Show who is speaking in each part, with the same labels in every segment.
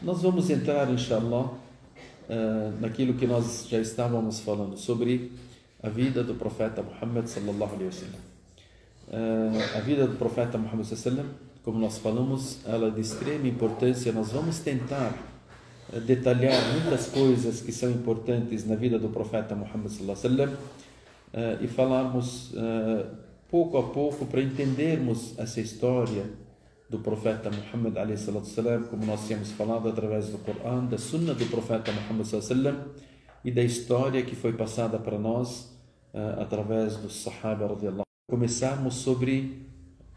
Speaker 1: Nós vamos entrar, inshallah, naquilo que nós já estávamos falando sobre a vida do profeta Muhammad sallallahu alaihi wasallam. A vida do profeta Muhammad sallallahu alaihi wasallam, como nós falamos, ela é de extrema importância. Nós vamos tentar detalhar muitas coisas que são importantes na vida do profeta Muhammad sallallahu alaihi wasallam e falarmos pouco a pouco para entendermos essa história do profeta Muhammad alayhi salatu wasalam, como nós tínhamos falado através do Corão, da sunna do profeta Muhammad sallallahu alaihi wasallam e da história que foi passada para nós através dos Sahaba radiyallahu anhu. Começarmos sobre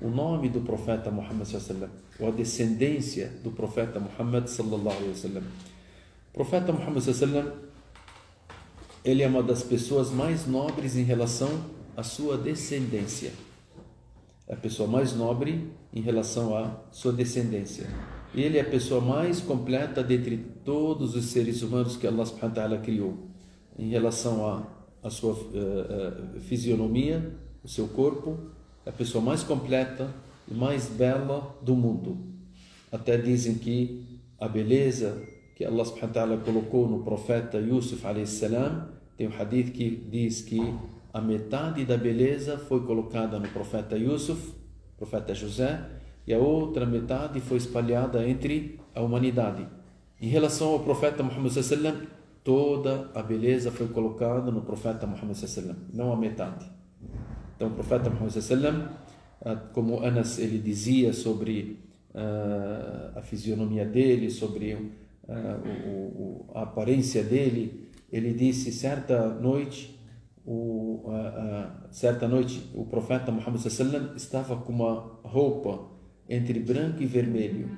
Speaker 1: o nome do profeta Muhammad sallallahu alaihi wasallam, ou a descendência do profeta Muhammad sallallahu alaihi wasallam. O profeta Muhammad sallallahu alaihi wasallam, ele é uma das pessoas mais nobres em relação à sua descendência. É a pessoa mais nobre em relação à sua descendência. Ele é a pessoa mais completa dentre todos os seres humanos que Allah subhanahu wa ta'ala criou, em relação à sua fisionomia, o seu corpo. É a pessoa mais completa e mais bela do mundo. Até dizem que a beleza que Allah subhanahu wa ta'ala colocou no profeta Yusuf alayhi salam, tem um hadith que diz que a metade da beleza foi colocada no profeta Yusuf, profeta José, e a outra metade foi espalhada entre a humanidade. Em relação ao profeta Muhammad sallallahu alaihi wasallam, toda a beleza foi colocada no profeta Muhammad sallallahu alaihi wasallam, não a metade. Então o profeta Muhammad sallallahu alaihi wasallam, como Anas ele dizia sobre a fisionomia dele, sobre a aparência dele, ele disse certa noite o profeta Muhammad sallallahu alaihi wasallam estava com uma roupa entre branco e vermelho,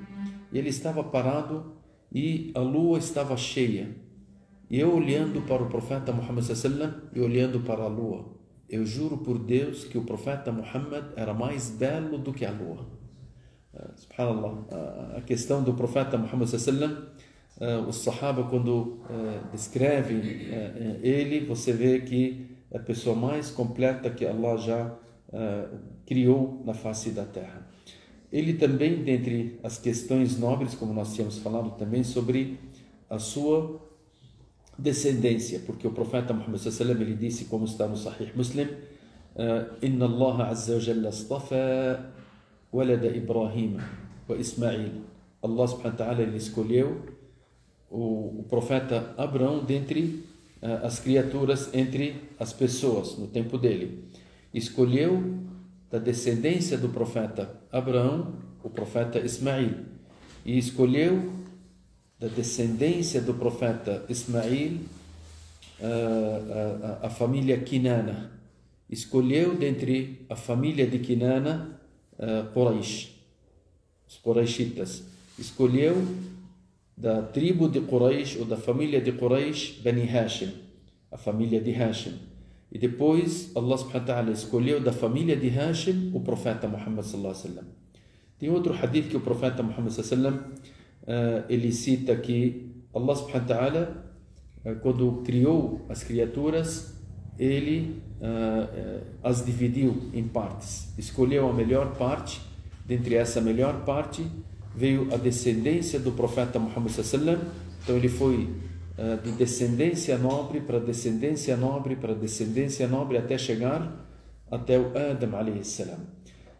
Speaker 1: e ele estava parado e a lua estava cheia, e eu olhando para o profeta Muhammad sallallahu alaihi wasallam e olhando para a lua, eu juro por Deus que o profeta Muhammad era mais belo do que a lua. Subhanallah, a questão do profeta Muhammad sallallahu alaihi wasallam, os Sahaba, quando descrevem ele, você vê que é a pessoa mais completa que Allah já criou na face da terra. Ele também, dentre as questões nobres, como nós tínhamos falado também, sobre a sua descendência, porque o profeta Muhammad sallallahu alaihi wasallam, ele disse, como está no Sahih Muslim, Inna Allah azza wa jalla astafa walada Ibrahim wa Ismail. Allah subhanahu wa ta'ala, ele escolheu o profeta Abraão dentre as criaturas, entre as pessoas no tempo dele. Escolheu da descendência do profeta Abraão o profeta Ismail, e escolheu da descendência do profeta Ismail a família Kinana. Escolheu dentre a família de Kinana Quraysh, os Qurayshitas. Escolheu da tribo de Quraysh, ou da família de Quraysh, Bani Hashim, a família de Hashim. E depois Allah subhanahu wa ta'ala escolheu da família de Hashim o profeta Muhammad sallallahu alaihi wasallam. Tem outro hadith que o profeta Muhammad sallallahu alaihi wasallam ele cita que Allah subhanahu wa ta'ala, quando criou as criaturas, ele as dividiu em partes, escolheu a melhor parte. Dentre essa melhor parte veio a descendência do profeta Muhammad sallallahu alaihi wasallam. Então ele foi de descendência nobre para descendência nobre para descendência nobre até chegar até o Adam alayhi salam.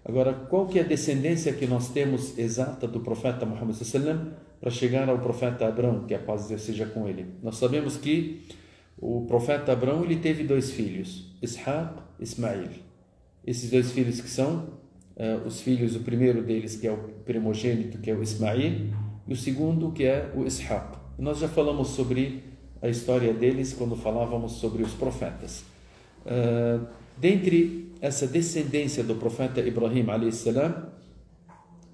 Speaker 1: Agora, qual que é a descendência que nós temos exata do profeta Muhammad sallallahu alaihi wasallam para chegar ao profeta Abraão, que a paz de Deus seja com ele? Nós sabemos que o profeta Abraão, ele teve dois filhos, Ishaq e Ismail. Esses dois filhos que são os filhos, o primeiro deles que é o primogênito, que é o Ismail, e o segundo que é o Ishaq. E nós já falamos sobre a história deles quando falávamos sobre os profetas. Dentre essa descendência do profeta Ibrahim alayhi salam,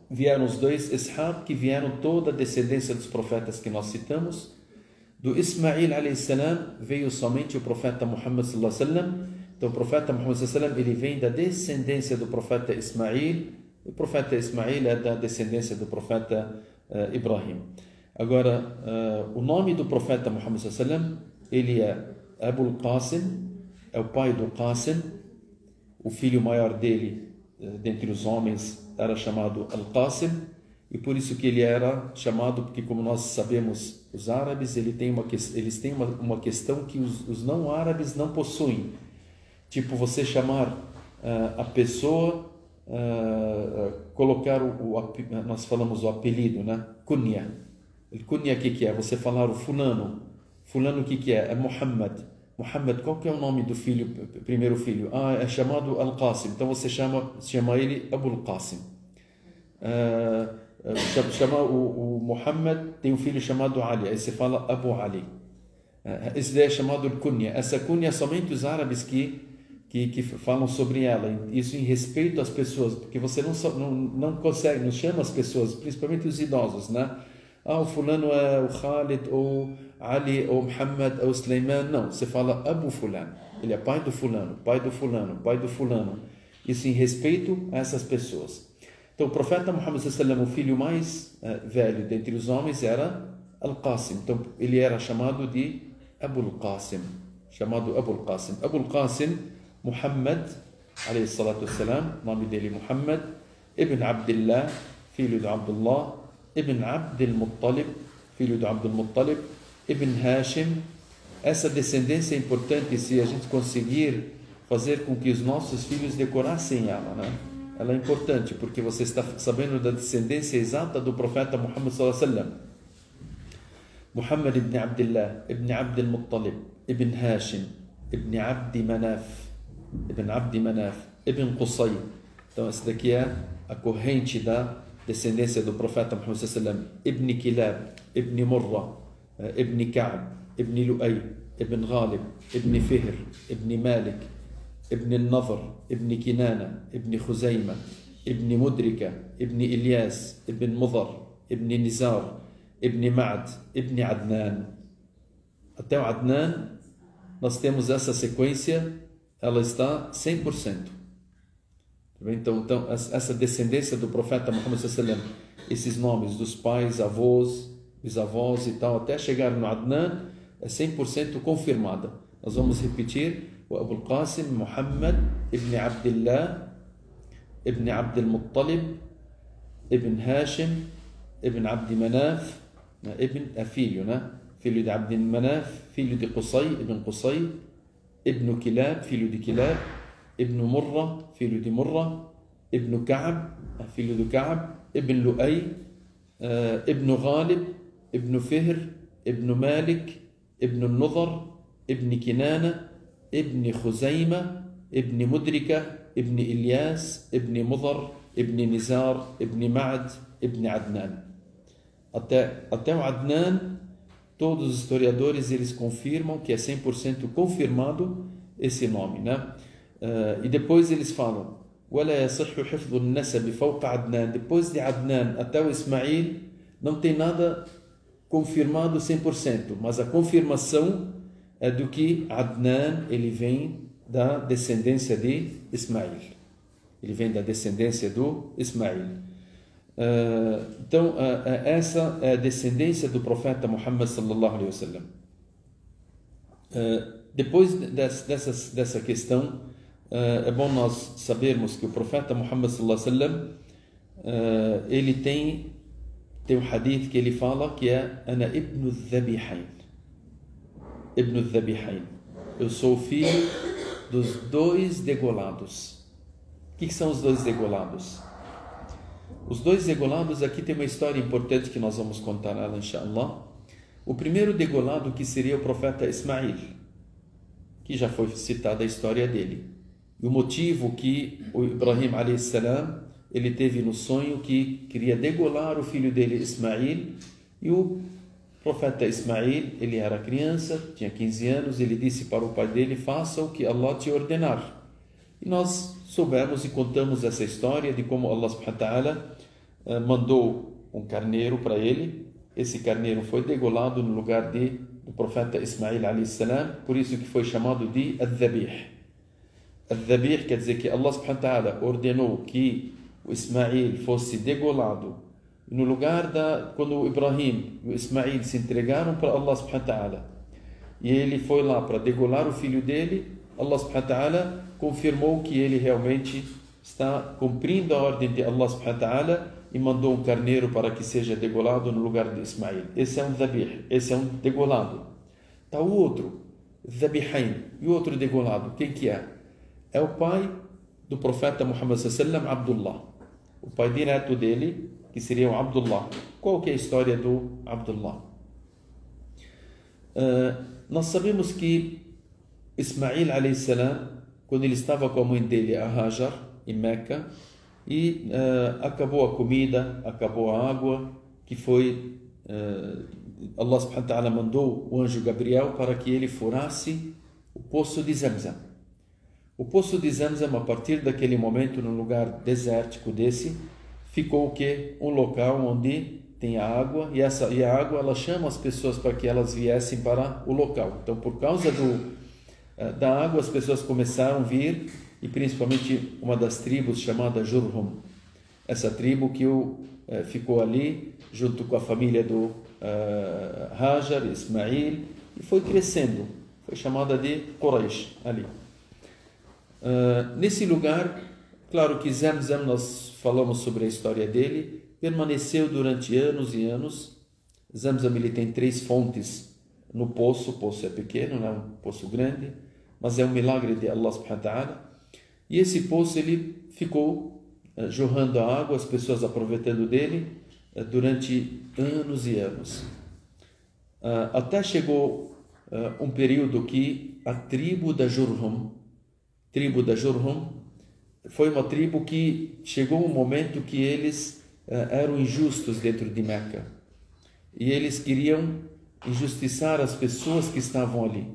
Speaker 1: vieram os dois Ishaq, que vieram toda a descendência dos profetas que nós citamos. Do Ismail alayhi salam veio somente o profeta Muhammad sallallahu alaihi wasallam. Então o profeta Muhammad sallallahu alaihi wasallam, ele vem da descendência do profeta Ismail. O profeta Ismail é da descendência do profeta Ibrahim. Agora, o nome do profeta Muhammad sallallahu alaihi wasallam, ele é Abul Qasim, é o pai do Qasim. O filho maior dele, dentre os homens, era chamado Al-Qasim, e por isso que ele era chamado, porque como nós sabemos, os árabes eles têm uma questão que os não árabes não possuem, tipo você chamar a pessoa, colocar nós falamos o apelido, né? Kunya. Kunya o que é? Você falar o fulano o que é? É Muhammad. Muhammad, qual que é o nome do filho, primeiro filho? É chamado Al-Qasim, então você chama ele Abu Qasim. Chama o Muhammad, tem um filho chamado Ali, aí você fala Abu Ali. Esse é chamado Kunya. Essa Kunya somente os árabes que falam sobre ela, isso em respeito às pessoas, porque você não consegue, não chama as pessoas, principalmente os idosos, né? O fulano é o Khalid, ou Ali, ou Muhammad, ou Suleiman. Não, você fala Abu Fulano. Ele é pai do fulano, pai do fulano, pai do fulano. Isso em respeito a essas pessoas. Então, o profeta Muhammad sallallahu alaihi wasallam, o filho mais velho dentre os homens, era Al-Qasim. Então, ele era chamado de Abu Qasim. Chamado Abu Qasim. Abu Qasim, Muhammad, alayhi salatu wassalam, nome dele Muhammad, Ibn Abdullah, filho de Abdullah, Ibn Abdul Muttalib, filho de Abdul Muttalib, Ibn Hashim. Essa descendência é importante se a gente conseguir fazer com que os nossos filhos decorassem ela, né? Ela é importante porque você está sabendo da descendência exata do profeta Muhammad sallallahu alaihi wasallam. Muhammad ibn Abdullah, ibn Abdul Muttalib, Ibn Hashim, Ibn Abdi Manaf, Ibn Qusay. Então essa daqui é a corrente da descendência do profeta Muhammad sallallahu alaihi wasallam. Ibn Kilab, Ibn Murra, Ibn Ka'b, Ibn Lu'ay, Ibn Ghalib, Ibn Fihr, Ibn Malik, Ibn Nadhr, Ibn Kinana, Ibn Khuzaima, Ibn Mudrika, Ibn Ilyas, Ibn Mudhar, Ibn Nizar, Ibn Ma'd, Ibn Adnan. Até o Adnan, nós temos essa sequência, ela está 100%. Então, essa descendência do profeta Muhammad sallallahu alaihi wasallam, esses nomes dos pais, avós, bisavós e tal, até chegar no Adnan, é 100% confirmada. Nós vamos repetir: o Abu Qasim Muhammad ibn Abdullah ibn Abdul Muttalib ibn Hashim ibn Abdi Manaf, ibn filho, né? Filho de Abdi Manaf, filho de Qusay, ibn Qusay, ibn Kilab, filho de Kilab, ibn Murra, filho de Murra, ibn Ka'b, filho de Ka'b, ibn Lu'ay, ibn Ghalib, ibn Fihr, ibn Malik, ibn Nadhr, ibn Kinana, ibn Khuzaima, ibn Mudrika, ibn Ilyas, ibn Mudhar, ibn Nizar, ibn Ma'd, ibn Adnan. Até o Adnan, todos os historiadores eles confirmam que é 100% confirmado esse nome, né? E depois eles falam: ولا يصح حفظ النسب فوق عدنان. Depois de Adnan até o Ismail não tem nada confirmado 100%, mas a confirmação é do que Adnan ele vem da descendência de Ismail. Ele vem da descendência do Ismail. Então, essa é a descendência do profeta Muhammad sallallahu alaihi wasallam. Depois dessa questão, é bom nós sabermos que o profeta Muhammad sallallahu alaihi wasallam, ele tem um hadith que ele fala que é Ana ibn al-Dhabihain. Ibn al-Dhabihain. Eu sou o filho dos dois degolados. O que são os dois degolados? Os dois degolados, aqui tem uma história importante que nós vamos contar ela, inshallah. O primeiro degolado que seria o profeta Ismail, que já foi citada a história dele. E o motivo que o Ibrahim a.s. ele teve no sonho que queria degolar o filho dele Ismail, e o profeta Ismail, ele era criança, tinha 15 anos, ele disse para o pai dele: faça o que Allah te ordenar. E nós soubemos e contamos essa história de como Allah subhanahu wa ta'ala mandou um carneiro para ele. Esse carneiro foi degolado no lugar do profeta Ismail a.s., por isso que foi chamado de Al-Dhabih. Al-Dhabih quer dizer que Allah subhanahu wa ta'ala ordenou que o Ismail fosse degolado no lugar quando o Ibrahim e o Ismail se entregaram para Allah subhanahu wa ta'ala, e ele foi lá para degolar o filho dele. Allah subhanahu wa ta'ala confirmou que ele realmente está cumprindo a ordem de Allah subhanahu wa ta'ala, e mandou um carneiro para que seja degolado no lugar de Ismail. Esse é um dhabih, esse é um degolado. Está o outro, dhabihain, e o outro degolado, quem que é? É o pai do profeta Muhammad sallallahu Abdullah, o pai direto dele, que seria o Abdullah. Qual que é a história do Abdullah? Nós sabemos que Ismail alayhi salam, quando ele estava com a mãe dele, a Hajar, em Meca, e acabou a comida, acabou a água, que foi Allah subhanahu wa ta'ala mandou o anjo Gabriel para que ele furasse o poço de Zamzam. O poço de Zamzam, a partir daquele momento, num lugar desértico desse, ficou o quê? Um local onde tem a água, e a água ela chama as pessoas para que elas viessem para o local. Então, por causa da água, as pessoas começaram a vir, e principalmente uma das tribos chamada Jurhum, essa tribo que ficou ali junto com a família do Hajar, Ismail, e foi crescendo, foi chamada de Quraysh ali. Nesse lugar, claro que Zamzam, nós falamos sobre a história dele, permaneceu durante anos e anos. Zamzam ele tem 3 fontes no poço, o poço é pequeno, não é um poço grande, mas é um milagre de Allah subhanahu wa ta'ala. E esse poço ele ficou jorrando a água, as pessoas aproveitando dele durante anos e anos. Até chegou um período que a tribo da Jurhum foi uma tribo que chegou um momento que eles eram injustos dentro de Meca. E eles queriam injustiçar as pessoas que estavam ali.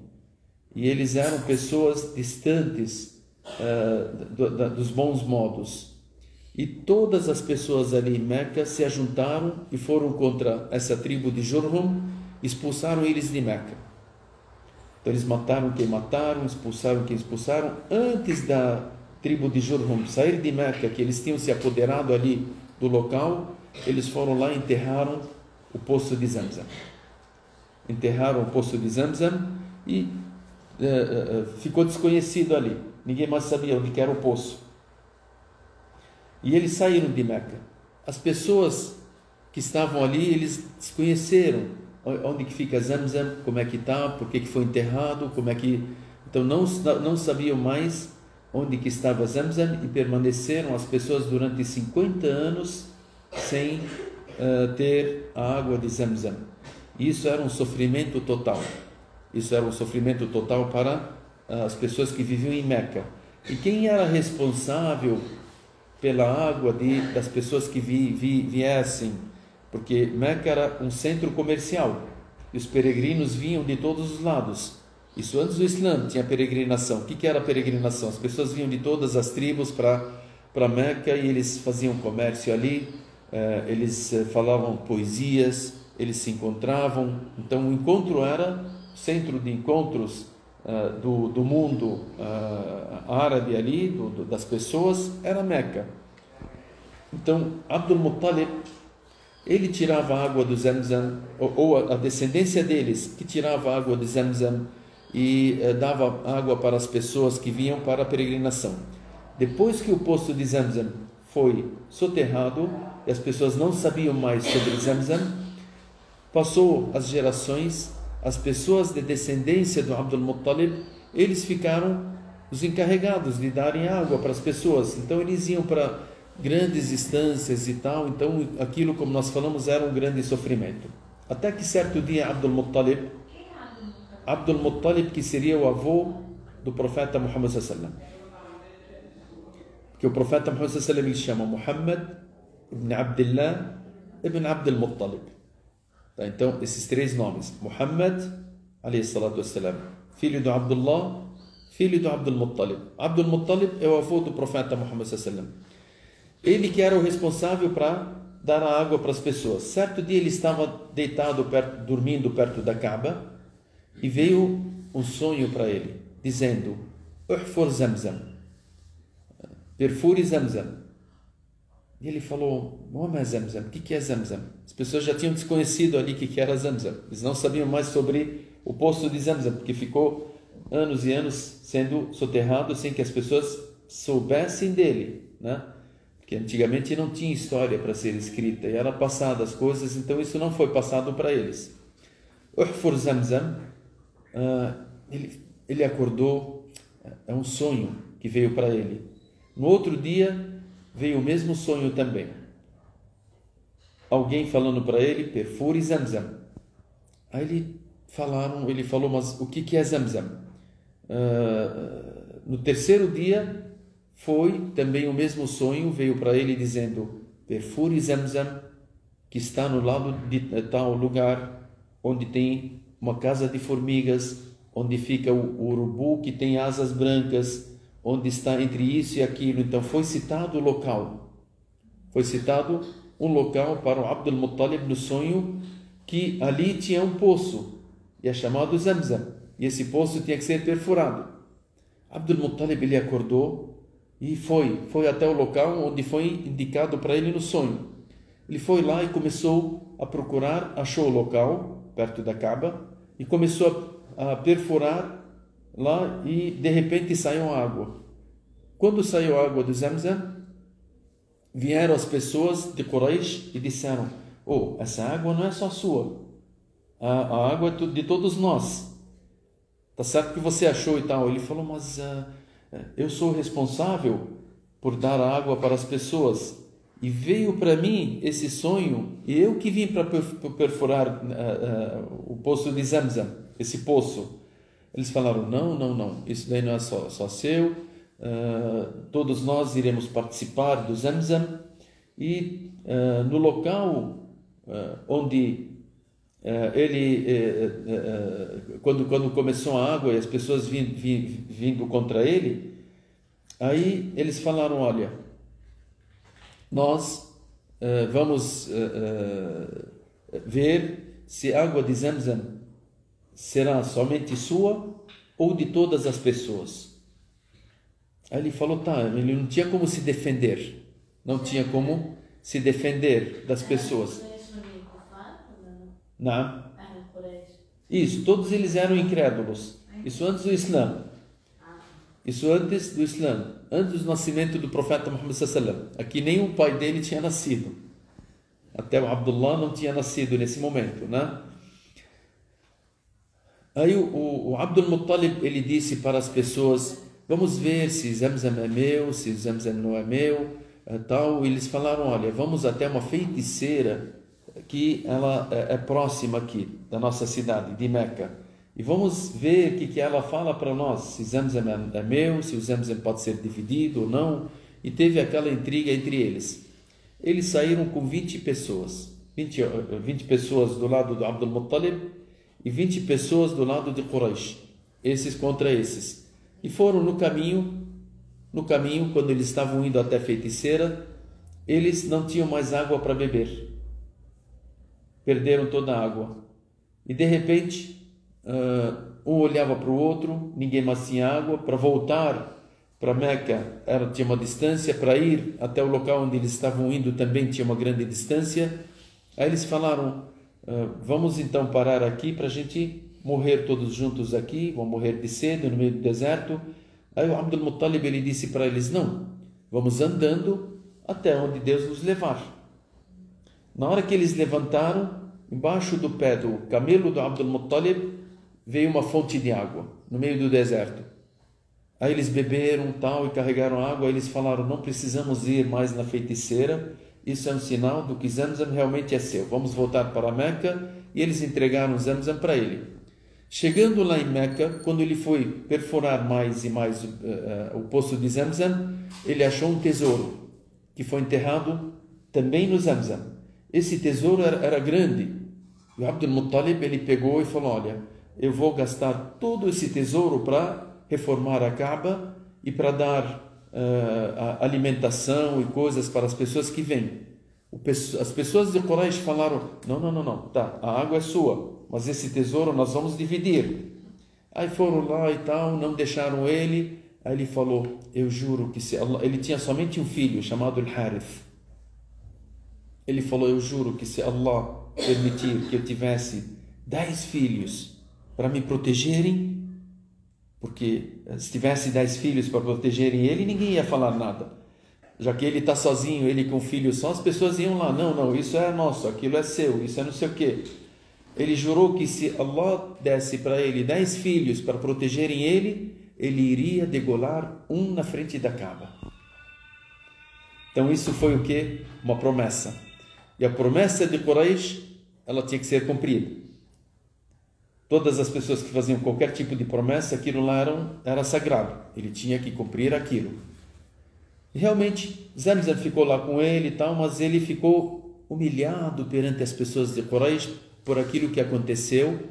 Speaker 1: E eles eram pessoas distantes dos bons modos. E todas as pessoas ali em Meca se ajuntaram e foram contra essa tribo de Jurhum, expulsaram eles de Meca. Então eles mataram quem mataram, expulsaram quem expulsaram. Antes da tribo de Jurhum sair de Meca, que eles tinham se apoderado ali do local, eles foram lá e enterraram o poço de Zamzam. Enterraram o poço de Zamzam e ficou desconhecido ali. Ninguém mais sabia onde era o poço. E eles saíram de Meca. As pessoas que estavam ali, eles desconheceram onde que fica Zamzam, como é que está, por que foi enterrado, como é que... Então não sabiam mais onde que estava Zamzam e permaneceram as pessoas durante 50 anos sem ter a água de Zamzam. E isso era um sofrimento total. Isso era um sofrimento total para as pessoas que viviam em Meca. E quem era responsável pela água das pessoas que viessem? Porque Meca era um centro comercial e os peregrinos vinham de todos os lados. Isso antes do Islã tinha peregrinação. O que era peregrinação? As pessoas vinham de todas as tribos para Meca e eles faziam comércio ali, eles falavam poesias, eles se encontravam. Então o encontro era centro de encontros do mundo árabe ali, das pessoas, era Meca. Então Abdul Muttalib, ele tirava a água do Zamzam, ou a descendência deles que tirava a água de Zamzam e dava água para as pessoas que vinham para a peregrinação. Depois que o poço de Zamzam foi soterrado e as pessoas não sabiam mais sobre Zamzam, passou as gerações, as pessoas de descendência do Abdul Muttalib, eles ficaram os encarregados de darem água para as pessoas. Então eles iam para grandes distâncias e tal. Então aquilo, como nós falamos, era um grande sofrimento. Até que certo dia Abdul Muttalib, que seria o avô do profeta Muhammad sallallahu alaihi wasallam, que o profeta Muhammad sallallahu alaihi wasallam ele chama Muhammad ibn Abdullah ibn Abdul Muttalib. Então esses 3 nomes, Muhammad alayhi salatu wassalam, filho do Abdullah, filho do Abdul Muttalib. Abdul Muttalib é o avô do profeta Muhammad sallallahu alaihi wasallam. Ele que era o responsável para dar a água para as pessoas. Certo dia ele estava deitado dormindo perto da Kaaba, e veio um sonho para ele, dizendo: Uhfur Zamzam, perfure Zamzam. E ele falou: Muhammad Zamzam, o que é Zamzam? As pessoas já tinham desconhecido ali o que era Zamzam. Eles não sabiam mais sobre o poço de Zamzam, porque ficou anos e anos sendo soterrado sem que as pessoas soubessem dele, né? que antigamente não tinha história para ser escrita, e era passada as coisas, então isso não foi passado para eles. Uhfur Zamzam, ele acordou, é um sonho que veio para ele. No outro dia, veio o mesmo sonho também. Alguém falando para ele, perfure Zamzam. Aí ele falou, mas o que é Zamzam? No terceiro dia, foi também o mesmo sonho, veio para ele dizendo, perfure Zamzam, que está no lado de tal lugar, onde tem uma casa de formigas, onde fica o urubu que tem asas brancas, onde está entre isso e aquilo. Então foi citado o local. Foi citado um local para o Abdul Muttalib no sonho, que ali tinha um poço, e é chamado Zamzam, e esse poço tinha que ser perfurado. Abdul Muttalib, ele acordou e foi até o local onde foi indicado para ele no sonho. Ele foi lá e começou a procurar, achou o local, perto da Kaaba, e começou a perfurar lá, e de repente saiu água. Quando saiu a água do Zamzam, vieram as pessoas de Quraysh e disseram, essa água não é só sua, a água é de todos nós. Tá certo que você achou e tal. Ele falou, mas eu sou responsável por dar água para as pessoas, e veio para mim esse sonho, e eu que vim para perfurar o poço de Zamzam, esse poço. Eles falaram, não, isso daí não é só seu, todos nós iremos participar do Zamzam, e no local onde quando começou a água e as pessoas vindo contra ele, aí eles falaram, olha, nós vamos ver se a água de Zamzam será somente sua ou de todas as pessoas. Aí ele falou, ele não tinha como se defender, das pessoas. Não. Isso, todos eles eram incrédulos. Isso antes do Islã. Antes do nascimento do profeta Muhammad sallallahu alaihi wasallam. Aqui nem o pai dele tinha nascido. Até o Abdullah não tinha nascido nesse momento, né? Aí o Abdul Muttalib, ele disse para as pessoas, vamos ver se Zamzam é meu, se Zamzam não é meu, tal. E eles falaram, olha, vamos até uma feiticeira que ela é próxima aqui da nossa cidade, de Meca, e vamos ver o que ela fala para nós, se Zamzam é meu, se o Zamzam pode ser dividido ou não. E teve aquela intriga entre eles. Eles saíram com 20 pessoas, 20 pessoas do lado do Abdul Muttalib e 20 pessoas do lado de Quraysh, esses contra esses, e foram no caminho, quando eles estavam indo até a feiticeira, eles não tinham mais água para beber, perderam toda a água, e de repente um olhava para o outro, ninguém mais tinha água. Para voltar para Meca tinha uma distância, para ir até o local onde eles estavam indo também tinha uma grande distância. Aí eles falaram, vamos então parar aqui para a gente morrer todos juntos aqui, vamos morrer de sede no meio do deserto. Aí o Abdul Muttalib, ele disse para eles, não, vamos andando até onde Deus nos levar. Na hora que eles levantaram, embaixo do pé do camelo do Abdul Muttalib veio uma fonte de água no meio do deserto. Aí eles beberam tal e carregaram água. Aí eles falaram, não precisamos ir mais na feiticeira, isso é um sinal do que Zamzam realmente é seu, vamos voltar para Meca. E eles entregaram Zamzam para ele. Chegando lá em Meca, quando ele foi perfurar mais e mais o poço de Zamzam, ele achou um tesouro que foi enterrado também no Zamzam. Esse tesouro era grande. O Abdul Muttalib, ele pegou e falou, olha, eu vou gastar todo esse tesouro para reformar a Kaaba e para dar alimentação e coisas para as pessoas que vêm. As pessoas de Quraysh falaram, não, tá, a água é sua, mas esse tesouro nós vamos dividir. Aí foram lá e tal, não deixaram ele. Aí ele falou, eu juro que se Allah... Ele tinha somente um filho chamado Al-Harith. Ele falou, eu juro que se Allah permitir que eu tivesse 10 filhos para me protegerem, porque se tivesse 10 filhos para protegerem ele, ninguém ia falar nada. já que ele está sozinho, ele com o filho só, as pessoas iam lá, não, isso é nosso, aquilo é seu, isso é não sei o quê. Ele jurou que se Allah desse para ele 10 filhos para protegerem ele iria degolar um na frente da Kaaba. Então isso foi o quê? Uma promessa. E a promessa de Quraysh, ela tinha que ser cumprida. Todas as pessoas que faziam qualquer tipo de promessa, aquilo lá era sagrado. Ele tinha que cumprir aquilo. E realmente, Zamzam ficou lá com ele e tal, mas ele ficou humilhado perante as pessoas de Quraysh por aquilo que aconteceu.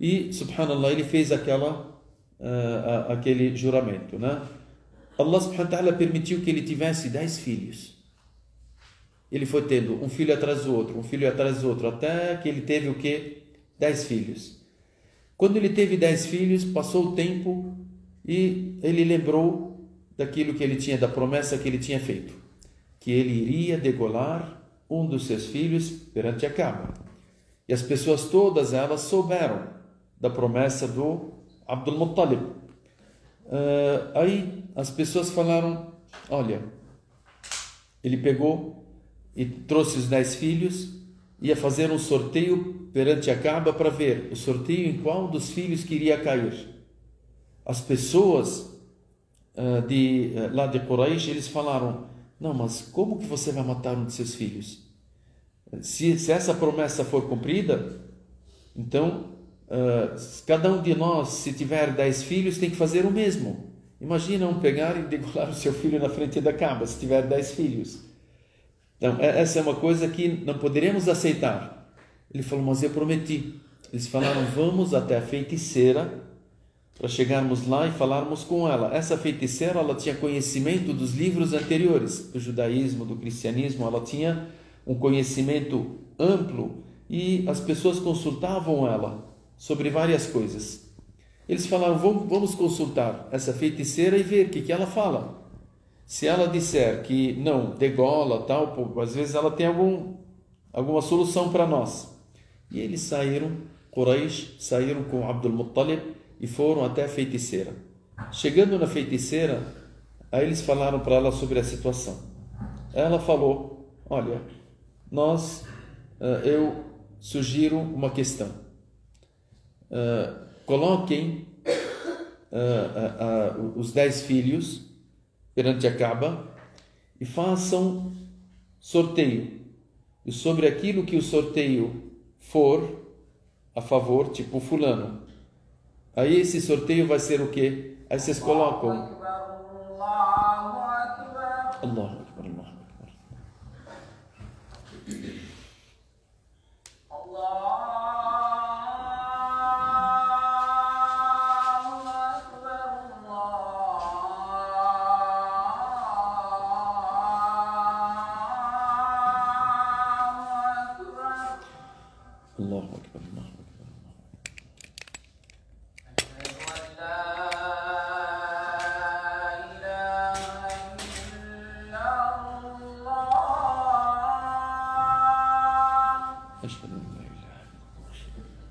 Speaker 1: E, subhanallah, ele fez aquele juramento, né? Allah subhanahu wa ta'ala permitiu que ele tivesse 10 filhos. Ele foi tendo um filho atrás do outro, um filho atrás do outro, até que ele teve o quê? 10 filhos. Quando ele teve 10 filhos, passou o tempo e ele lembrou daquilo que ele tinha, da promessa que ele tinha feito, que ele iria degolar um dos seus filhos perante a Kaaba. E as pessoas todas elas souberam da promessa do Abdul Muttalib. Aí as pessoas falaram, olha, ele pegou e trouxe os 10 filhos, ia fazer um sorteio perante a Kaaba para ver o sorteio em qual dos filhos que iria cair. As pessoas lá de Quraysh, eles falaram, não, mas como que você vai matar um de seus filhos? Se essa promessa for cumprida, então cada um de nós, se tiver 10 filhos, tem que fazer o mesmo. Imagina pegar e degolar o seu filho na frente da Kaaba, se tiver 10 filhos. Então, essa é uma coisa que não poderemos aceitar. Ele falou, mas eu prometi. Eles falaram, vamos até a feiticeira para chegarmos lá e falarmos com ela. Essa feiticeira, ela tinha conhecimento dos livros anteriores, do judaísmo, do cristianismo, ela tinha um conhecimento amplo e as pessoas consultavam ela sobre várias coisas. Eles falaram, vamos consultar essa feiticeira e ver o que ela fala. Se ela disser que não, degola, tal, às vezes ela tem alguma solução para nós. E eles saíram, Quraysh, saíram com Abdul Muttalib e foram até a feiticeira. Chegando na feiticeira, aí eles falaram para ela sobre a situação. Ela falou, olha, eu sugiro uma questão. Coloquem os 10 filhos perante a Kaaba e façam sorteio. E sobre aquilo que o sorteio for a favor, tipo fulano, aí esse sorteio vai ser o quê? Aí vocês colocam Allahu Akbar, Allahu Akbar. Allahu Akbar, Allahu Akbar. Ashhadu an la ilaha illallah. Ashhadu an la ilaha illallah.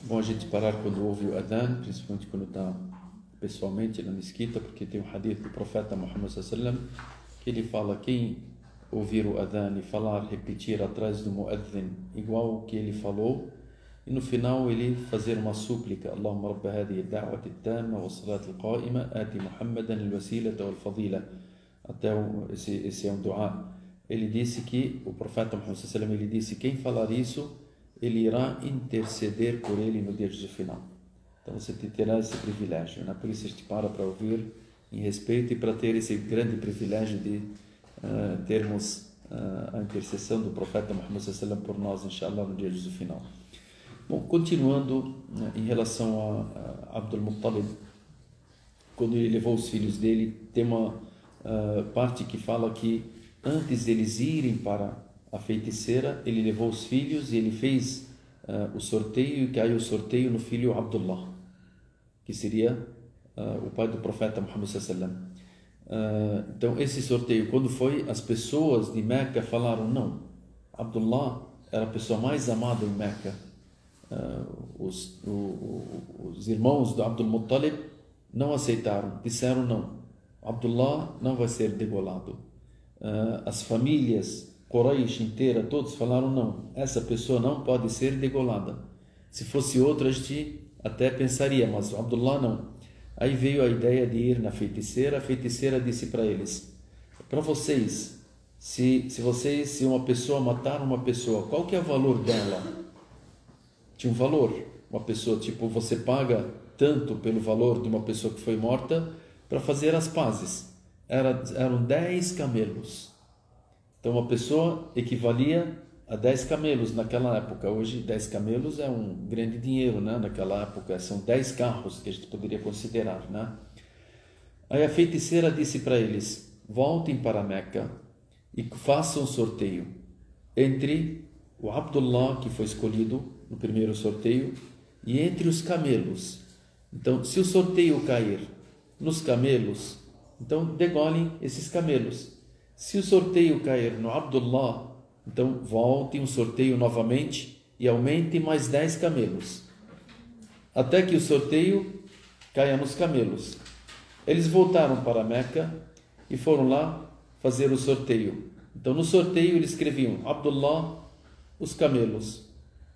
Speaker 1: Bom a gente parar quando ouve o adhan, principalmente quando está pessoalmente na mesquita, porque tem um hadith do profeta Muhammad sallallahu que ele fala: quem ouvir o adhan e falar, repetir atrás do muadhin igual o que ele falou, e no final ele fazer uma súplica: Allahumma rabba hadihi ad-da'wati at-tamma wa as-salati al-qa'ima ati Muhammadan al-wasilata wal-fadila. Até esse é um dua. Ele disse que o profeta Muhammad sallallahu ele disse: quem falar isso, ele irá interceder por ele no dia do final. Então você terá esse privilégio, né? Por isso a gente para ouvir em respeito e para ter esse grande privilégio de termos a intercessão do profeta Muhammad sallallahu por nós, inshallah, no dia do final. Bom, continuando, né, em relação a Abdul Muttalib, quando ele levou os filhos dele, tem uma parte que fala que antes deles irem para a feiticeira, ele levou os filhos e ele fez o sorteio, e caiu o sorteio no filho Abdullah, que seria o pai do profeta Muhammad sallallahu alaihi wasallam. Então esse sorteio, quando foi, as pessoas de Meca falaram: não, Abdullah era a pessoa mais amada em Meca. Os irmãos do Abdul Muttalib não aceitaram, disseram: não, Abdullah não vai ser degolado. As famílias Quraysh inteira, todos falaram: não, essa pessoa não pode ser degolada. Se fosse outra, a gente até pensaria, mas Abdullah não. Aí veio a ideia de ir na feiticeira. A feiticeira disse para eles: para vocês, se uma pessoa matar uma pessoa, qual que é o valor dela? Tinha um valor. Uma pessoa, tipo, você paga tanto pelo valor de uma pessoa que foi morta para fazer as pazes. Eram 10 camelos. Então uma pessoa equivalia a 10 camelos naquela época. Hoje 10 camelos é um grande dinheiro, né? Naquela época são 10 carros que a gente poderia considerar, né? Aí a feiticeira disse para eles: voltem para Meca e façam um sorteio entre o Abdullah, que foi escolhido no primeiro sorteio, e entre os camelos. Então, se o sorteio cair nos camelos, então degolem esses camelos. Se o sorteio cair no Abdullah, então voltem o sorteio novamente e aumentem mais 10 camelos, até que o sorteio caia nos camelos. Eles voltaram para Meca e foram lá fazer o sorteio. Então no sorteio eles escreviam Abdullah, os camelos.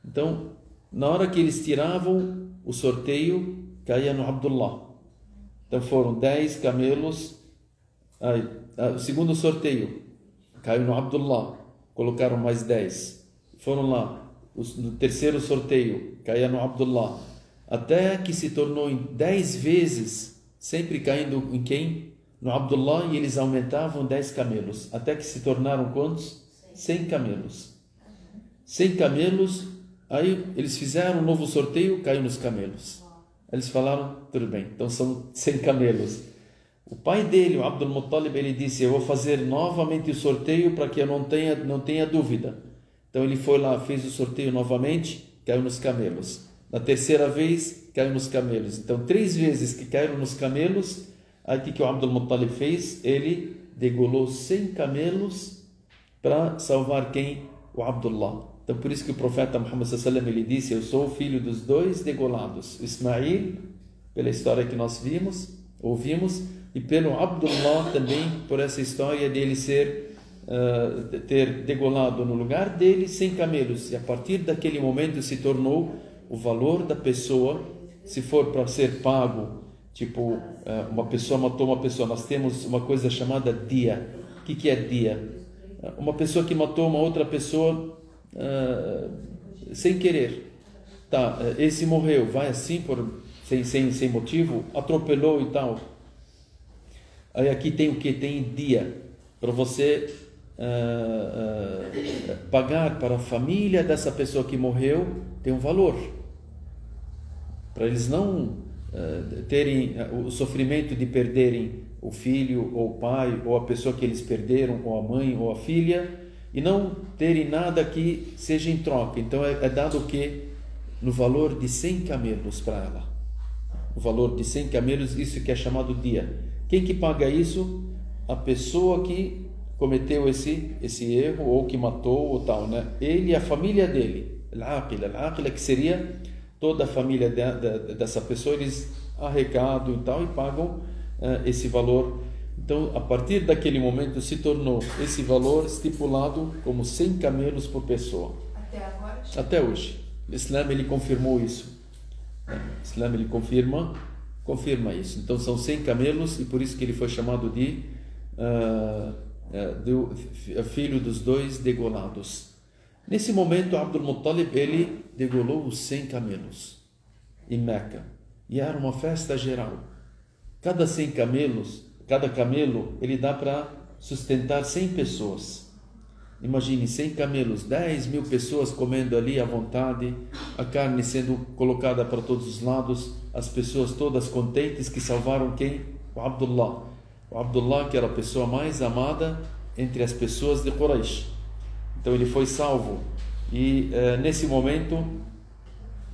Speaker 1: Então na hora que eles tiravam o sorteio, caía no Abdullah. Então foram 10 camelos. O segundo sorteio caiu no Abdullah, colocaram mais 10. Foram lá, no terceiro sorteio caía no Abdullah, até que se tornou em 10 vezes, sempre caindo em quem? No Abdullah, e eles aumentavam 10 camelos, até que se tornaram quantos? 100 camelos. 100 camelos, aí eles fizeram um novo sorteio, caiu nos camelos. Eles falaram: tudo bem, então são 100 camelos. O pai dele, o Abdul Muttalib, ele disse: eu vou fazer novamente o sorteio para que eu não tenha dúvida. Então ele foi lá, fez o sorteio novamente, caiu nos camelos. Na terceira vez, caiu nos camelos. Então 3 vezes que caíram nos camelos, aí o que o Abdul Muttalib fez? Ele degolou 100 camelos para salvar quem? O Abdullah. Então por isso que o profeta Muhammad sallallahu alaihi wasallam ele disse: eu sou o filho dos 2 degolados, Ismail pela história que nós ouvimos, e pelo Abdullah também, por essa história dele ter degolado no lugar dele 100 camelos, e a partir daquele momento se tornou o valor da pessoa, se for para ser pago, tipo, uma pessoa matou uma pessoa, nós temos uma coisa chamada dia. O que é dia? Uma pessoa que matou uma outra pessoa sem querer. Tá, esse morreu, vai assim, sem motivo, atropelou e tal. Aí aqui tem o que? Tem dia, para você pagar para a família dessa pessoa que morreu, tem um valor. Para eles não terem o sofrimento de perderem o filho, ou o pai, ou a pessoa que eles perderam, ou a mãe, ou a filha, e não terem nada que seja em troca. Então é dado o que? No valor de 100 camelos para ela. O valor de 100 camelos, isso que é chamado dia. Quem que paga isso? A pessoa que cometeu esse erro, ou que matou, ou tal, né? Ele e a família dele. Al-Aqila, que seria toda a família dessa pessoa, eles arrecadam e tal, e pagam esse valor. Então, a partir daquele momento, se tornou esse valor estipulado como 100 camelos por pessoa.
Speaker 2: Até agora?
Speaker 1: Até hoje. O Islã, ele confirmou isso. O Islã, ele confirma isso. Então, são 100 camelos, e por isso que ele foi chamado de filho dos 2 degolados. Nesse momento, Abdul Muttalib, ele degolou os 100 camelos em Meca. E era uma festa geral. Cada camelo, ele dá para sustentar 100 pessoas. Imagine, 100 camelos, 10.000 pessoas comendo ali à vontade, a carne sendo colocada para todos os lados, as pessoas todas contentes que salvaram quem? O Abdullah. O Abdullah, que era a pessoa mais amada entre as pessoas de Quraysh. Então ele foi salvo. E nesse momento,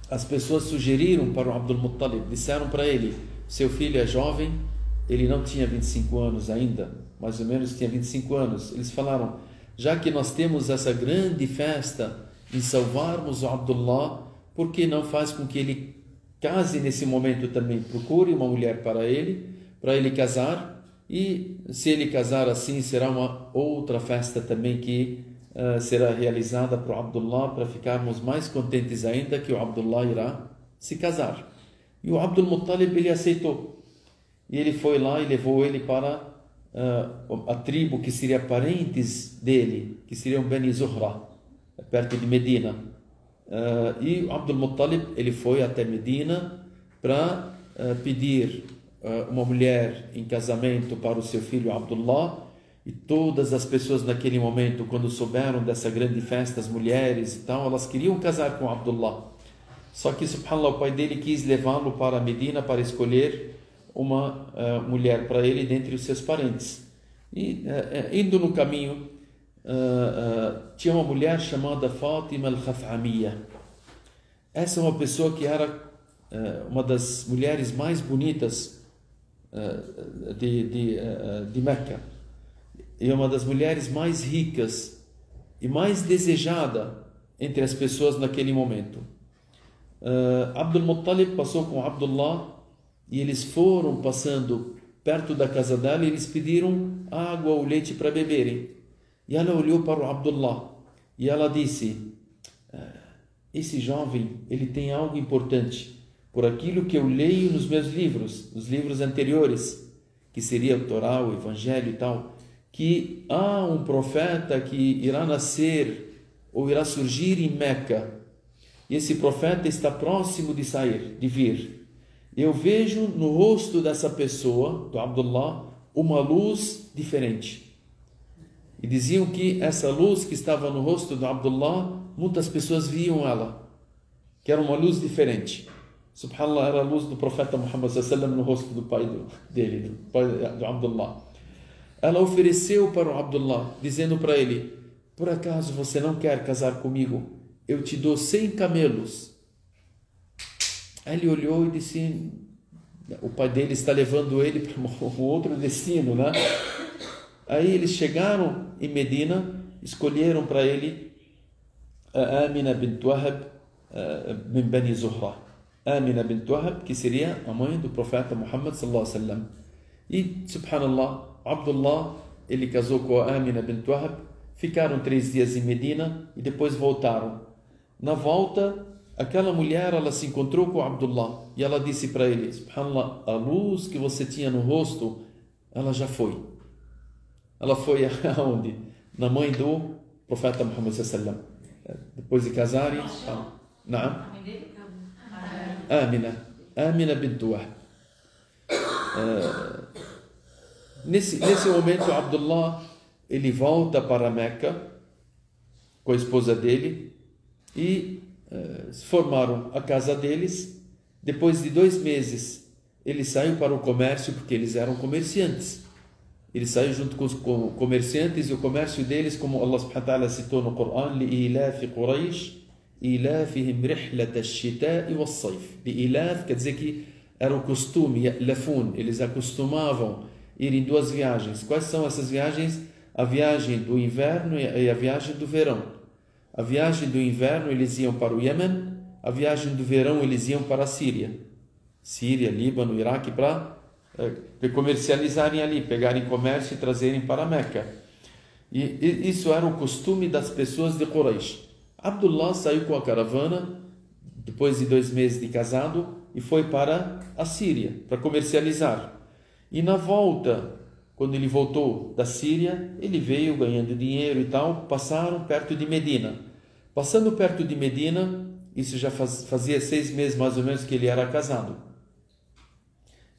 Speaker 1: as pessoas sugeriram para o Abdul Muttalib, disseram para ele: seu filho é jovem, ele não tinha 25 anos ainda, mais ou menos tinha 25 anos. Eles falaram: já que nós temos essa grande festa em salvarmos o Abdullah, por que não faz com que ele case nesse momento também? Procure uma mulher para ele casar, e se ele casar assim, será uma outra festa também que será realizada para o Abdullah, para ficarmos mais contentes ainda que o Abdullah irá se casar. E o Abdul Muttalib, ele aceitou. E ele foi lá e levou ele para a tribo que seria parentes dele, que seriam Bani Zuhra, perto de Medina. E o Abdul Muttalib, ele foi até Medina para pedir uma mulher em casamento para o seu filho Abdullah. E todas as pessoas naquele momento, quando souberam dessa grande festa, as mulheres e tal, elas queriam casar com Abdullah. Só que, subhanallah, o pai dele quis levá-lo para Medina para escolher uma mulher para ele dentre os seus parentes. E indo no caminho, tinha uma mulher chamada Fatima al-Khaf'amiyya. Essa é uma pessoa que era uma das mulheres mais bonitas de Meca. E uma das mulheres mais ricas e mais desejada entre as pessoas naquele momento. Abdul Muttalib passou com Abdullah e eles foram passando perto da casa dela e eles pediram água ou leite para beberem. E ela olhou para o Abdullah e ela disse: esse jovem, ele tem algo importante, por aquilo que eu leio nos meus livros, nos livros anteriores, que seria o Torá, o Evangelho e tal, que há um profeta que irá nascer ou irá surgir em Meca, e esse profeta está próximo de vir. Eu vejo no rosto dessa pessoa, do Abdullah, uma luz diferente. E diziam que essa luz que estava no rosto do Abdullah, muitas pessoas viam ela, que era uma luz diferente. Subhanallah, era a luz do profeta Muhammad sallallahu alaihi wasallam no rosto do pai dele, do pai do Abdullah. Ela ofereceu para o Abdullah, dizendo para ele: por acaso você não quer casar comigo? Eu te dou 100 camelos. Aí ele olhou e disse: o pai dele está levando ele para um outro destino, né? Aí eles chegaram em Medina, escolheram para ele Amina bint Wahab min Bani Zuhra. Amina bint Wahab, que seria a mãe do profeta Muhammad sallallahu alaihi wasallam. E, subhanallah, Abdullah, ele casou com a Amina bint Wahab, ficaram 3 dias em Medina e depois voltaram. Na volta, aquela mulher, ela se encontrou com Abdullah e ela disse para ele, subhanallah, a luz que você tinha no rosto, ela já foi. Ela foi aonde? Na mãe do profeta Muhammad sallallahu alaihi wasallam. Depois de casarem, Amina bint Wahab. Nesse momento, Abdullah, ele volta para Meca com a esposa dele e formaram a casa deles. Depois de 2 meses, ele saiu para o comércio, porque eles eram comerciantes. Ele saiu junto com os comerciantes, e o comércio deles, como Allah subhanahu wa ta'ala citou no Coran, لِإِلَافِ قُرَيْشٍ إِلَافِهِمْ رِحْلَةَ الشِّتَاءِ وَالصَّيْفِ. لِإِلاف quer dizer que era o costume, يَأْلَفُونَ, eles acostumavam ir em 2 viagens. Quais são essas viagens? A viagem do inverno e a viagem do verão. A viagem do inverno eles iam para o Iêmen, a viagem do verão eles iam para a Síria. Síria, Líbano, Iraque, para comercializarem ali, pegarem comércio e trazerem para Meca. E isso era o costume das pessoas de Quraysh. Abdullah saiu com a caravana, depois de 2 meses de casado, e foi para a Síria, para comercializar. E na volta, quando ele voltou da Síria, ele veio ganhando dinheiro e tal, passaram perto de Medina. Passando perto de Medina, isso já fazia 6 meses mais ou menos que ele era casado.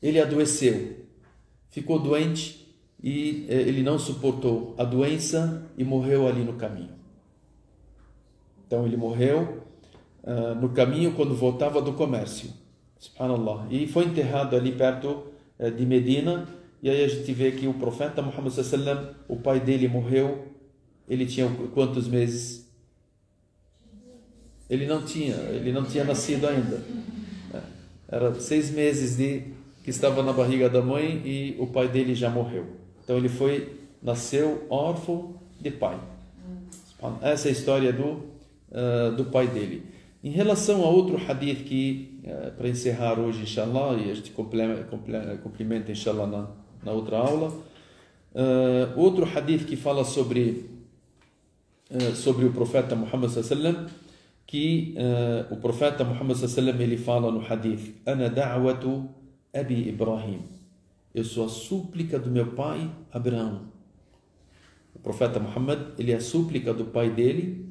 Speaker 1: Ele adoeceu, ficou doente e ele não suportou a doença e morreu ali no caminho. Então ele morreu no caminho quando voltava do comércio, subhanallah, e foi enterrado ali perto de Medina. E aí a gente vê que o profeta Muhammad sallallahu alaihi wasallam, o pai dele morreu. Ele tinha quantos meses? Ele não tinha nascido ainda. Era 6 meses que estava na barriga da mãe e o pai dele já morreu. Então ele nasceu órfão de pai. Essa é a história do pai dele. Em relação a outro hadith que, para encerrar hoje, inshallah, e a gente complementa, inshallah, na outra aula, outro hadith que fala sobre o profeta Muhammad sallallahu alaihi wasallam, que o profeta Muhammad sallallahu alaihi wasallam, ele fala no hadith: Ana da'watu Abi Ibrahim, eu sou a súplica do meu pai Abraão. O profeta Muhammad, ele é a súplica do pai dele,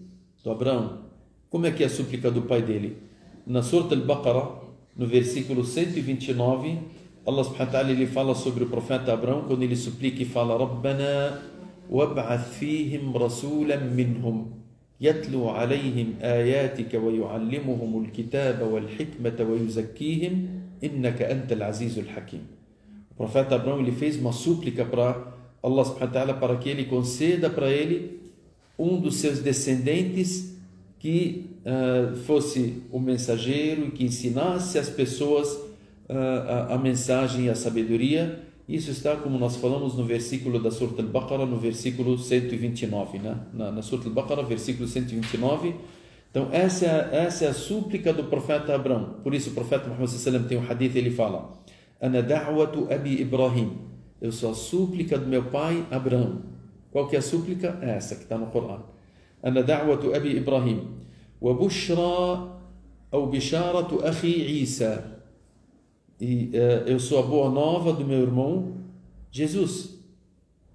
Speaker 1: do Abraão. Como é que é a súplica do pai dele? Na Surah Al-Baqarah, no versículo 129, Allah subhanahu wa ta'ala, ele fala sobre o profeta Abraão, quando ele suplica e fala: Rabbana wab'ath fihim rasulan minhum yatlu alayhim ayatika wa yu'allimuhum al-kitaba wal-hikmata wa yuzakkihim innaka antal azizul hakim. O profeta Abraão, ele fez uma súplica para Allah subhanahu wa ta'ala, para que ele conceda para ele um dos seus descendentes que fosse o mensageiro e que ensinasse as pessoas a mensagem e a sabedoria. Isso está, como nós falamos, no versículo da Surah Al-Baqarah, no versículo 129, né? Na Surah Al-Baqarah, versículo 129. Então essa é a súplica do profeta Abraão. Por isso o profeta Muhammad sallallahu alaihi wasallam tem um hadith, ele fala: Ana da'watu Abi Ibrahim, eu sou a súplica do meu pai Abraão. Qual que é a súplica? É essa que está no Coran. Ana da'watu Abi Ibrahim wa bushra ou bisharatu akhi Isa. E eu sou a boa nova do meu irmão Jesus,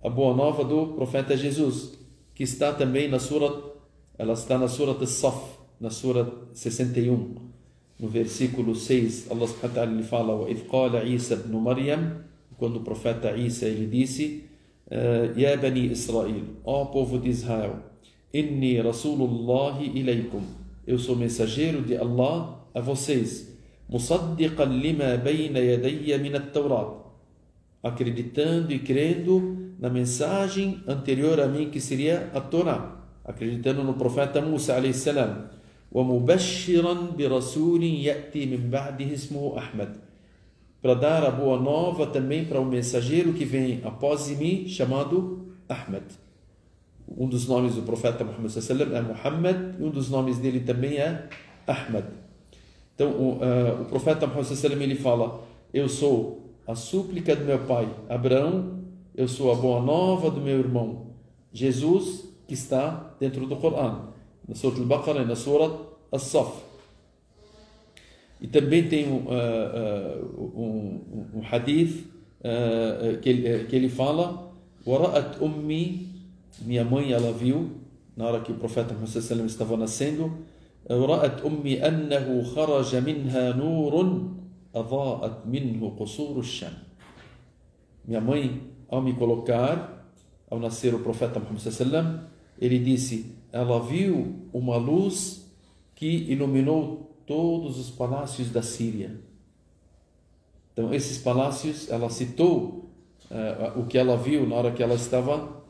Speaker 1: a boa nova do profeta Jesus, que está também na ela está na Surah As-Saf, na Surah 61, no versículo 6. Allah subhanahu wa ta'ala, ele fala: "Wa idh qala Isa ibn Maryam", quando o profeta Isa, ele disse: "Ya bani Israel, ó povo de Israel, inni rasulullahi ilaykum, eu sou mensageiro de Allah a vocês, musaddiqan lima bayna yadayya min at-Tawrat", acreditando e crendo na mensagem anterior a mim, que seria a Torá, acreditando no profeta Musa alayhi salam. "Wa mubashiran bi rasulin ya'ti min ba'dihi ismuhu Ahmad", para dar a boa nova também para o mensageiro que vem após de mim, chamado Ahmad. Um dos nomes do profeta Muhammad sallallahu alaihi wasallam é Muhammad, e um dos nomes dele também é Ahmad. Então, o profeta Muhammad sallallahu alaihi wasallam, ele fala: eu sou a súplica do meu pai Abraão, eu sou a boa nova do meu irmão Jesus, que está dentro do Corão, na Surah Al-Baqarah e na Surah As-Saf. E também tem um hadith que ele fala: Wara'at ummi, minha mãe, ela viu, na hora que o profeta Muhammad sallallahu alaihi wasallam estava nascendo, Wara'at ummi annahu kharaja minha nurun adha'at minhu qusur ash-Sham. Minha mãe, ao me colocar, ao nascer o profeta Muhammad sallallahu alaihi wasallam, ele disse, ela viu uma luz que iluminou todos os palácios da Síria. Então, esses palácios, ela citou o que ela viu na hora que ela estava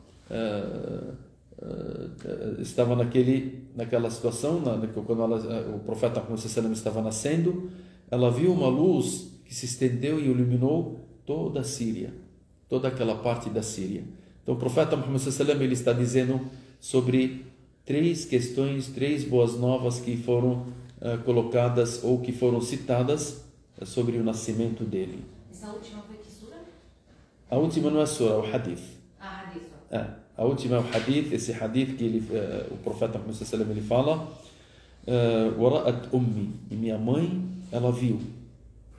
Speaker 1: naquela situação, quando o profeta Muhammad sallallahu alaihi wasallam estava nascendo, ela viu uma luz que se estendeu e iluminou toda a Síria, toda aquela parte da Síria. Então, o profeta Muhammad sallallahu alaihi wasallam, ele está dizendo sobre 3 questões, 3 boas novas que foram colocadas ou que foram citadas sobre o nascimento dele.
Speaker 2: Essa última foi que sura?
Speaker 1: A última não é sura, é o hadith.
Speaker 2: Hadith.
Speaker 1: A última é o hadith, esse hadith que o profeta Muhammad sallallahu alaihi wasallam, ele fala: Wara'at ummi, e minha mãe, ela viu,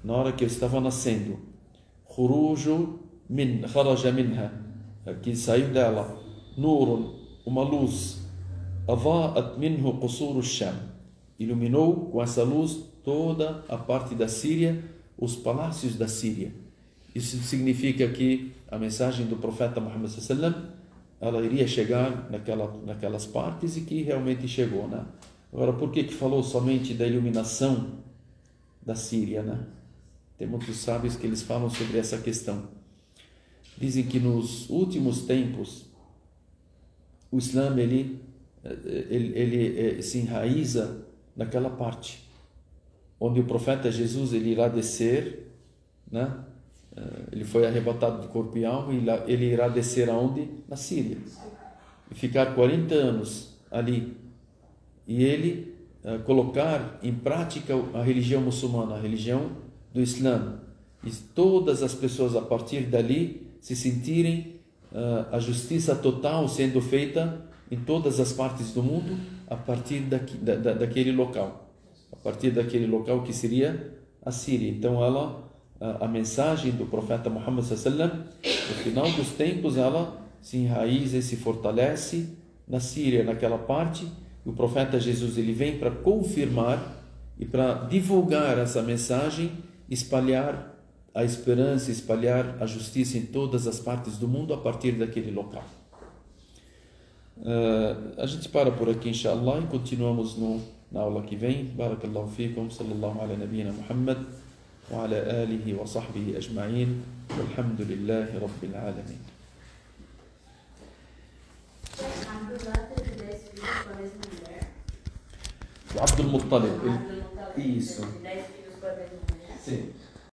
Speaker 1: na hora que eu estava nascendo, kharaja minha, que saiu dela, nurun, uma luz, adha'at minhu qusur ash-Sham, iluminou com essa luz toda a parte da Síria, os palácios da Síria. Isso significa que a mensagem do profeta Muhammad sallallahu alaihi wasallam, ela iria chegar naquelas partes, e que realmente chegou, né? Agora, por que falou somente da iluminação da Síria, né? Tem muitos sábios que eles falam sobre essa questão. Dizem que nos últimos tempos o Islã ele se enraiza naquela parte onde o profeta Jesus ele irá descer, né? Ele foi arrebatado de corpo e alma, e ele irá descer aonde? Na Síria, e ficar 40 anos ali, e ele colocar em prática a religião muçulmana, a religião do Islã, e todas as pessoas a partir dali se sentirem a justiça total sendo feita em todas as partes do mundo a partir daquele local, a partir daquele local que seria a Síria. Então a mensagem do profeta Muhammad sallallahu alaihi wasallam, no final dos tempos, ela se enraiza e se fortalece na Síria, naquela parte, e o profeta Jesus ele vem para confirmar e para divulgar essa mensagem, espalhar a esperança, espalhar a justiça em todas as partes do mundo a partir daquele local. A gente para por aqui, inshallah, e continuamos na aula que vem. Barakallahu fikum, sallallahu ala nabiyyina Muhammad wa ala alihi wa sahbihi ajma'in, walhamdulillahi rabbil alamin.
Speaker 2: Abdullah teve 10 filhos com a mesma mulher.
Speaker 1: O Abdul Muttalib.
Speaker 2: Abdul Muttalib
Speaker 1: Isso.
Speaker 2: teve 10 filhos com a mesma mulher.
Speaker 1: Sim.